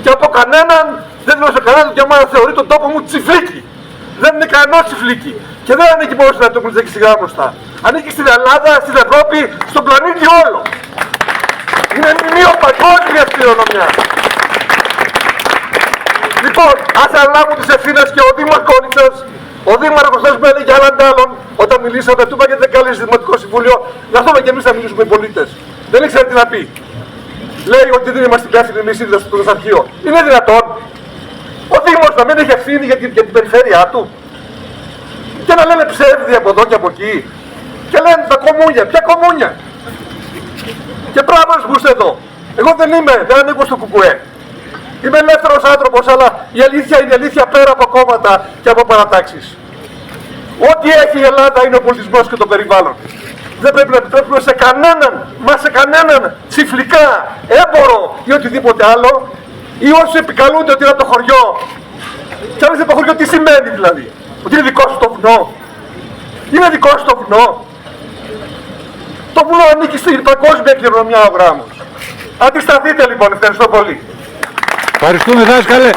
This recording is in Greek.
Και από κανέναν δεν δίνω σε κανένα δικαίωμα να θεωρεί τον τόπο μου τσιφλίκι. Δεν είναι κανένα τσιφλίκι. Και δεν ανήκει μόνο στην Ανατολική και στη Γράμμοστα. Ανήκει στην Ελλάδα, στην Ευρώπη, στον πλανήτη όλο. Είναι μνημείο παγκόσμια κληρονομιά. Λοιπόν, ας αναλάβουν τις ευθύνες και ο Δήμος Κόνιτσας, ο Δήμαρχος θες που έλεγε άλλαν άλλον, όταν μιλήσαμε, του είπα γιατί δεν καλείς Δημοτικό Συμβούλιο, να έρθουμε και εμείς να μιλήσουμε οι πολίτες. Δεν ήξερε τι να πει. Λέει ότι δεν είμαστε υπεύθυνοι εμείς ήδη στο Πρωταρχείο. Είναι δυνατόν ο Δήμος να μην έχει ευθύνη για την περιφέρειά του και να λένε ψεύδι από εδώ και από εκεί και λένε τα κομμούνια. Ποια κομμούνια? Και πράγματος που είστε εδώ. Εγώ δεν ανήκω στο ΚΚΕ. Είμαι ελεύθερος άνθρωπος, αλλά η αλήθεια είναι αλήθεια πέρα από κόμματα και από παρατάξεις. Ό,τι έχει η Ελλάδα είναι ο πολιτισμός και το περιβάλλον. Δεν πρέπει να επιτρέψουμε σε κανέναν, μα σε κανέναν τσιφλικά, έμπορο ή οτιδήποτε άλλο, ή όσοι επικαλούνται ότι είναι από το χωριό. Και αν είσαι από το χωριό, τι σημαίνει δηλαδή? Ότι είναι δικό σου το βουνό? Είναι δικό σου το βουνό? Το βουνό ανήκει στην παγκόσμια κληρονομιά ο γράμμος. Αντισταθείτε λοιπόν, ευχαριστώ πολύ. Ευχαριστούμε δάσκαλε.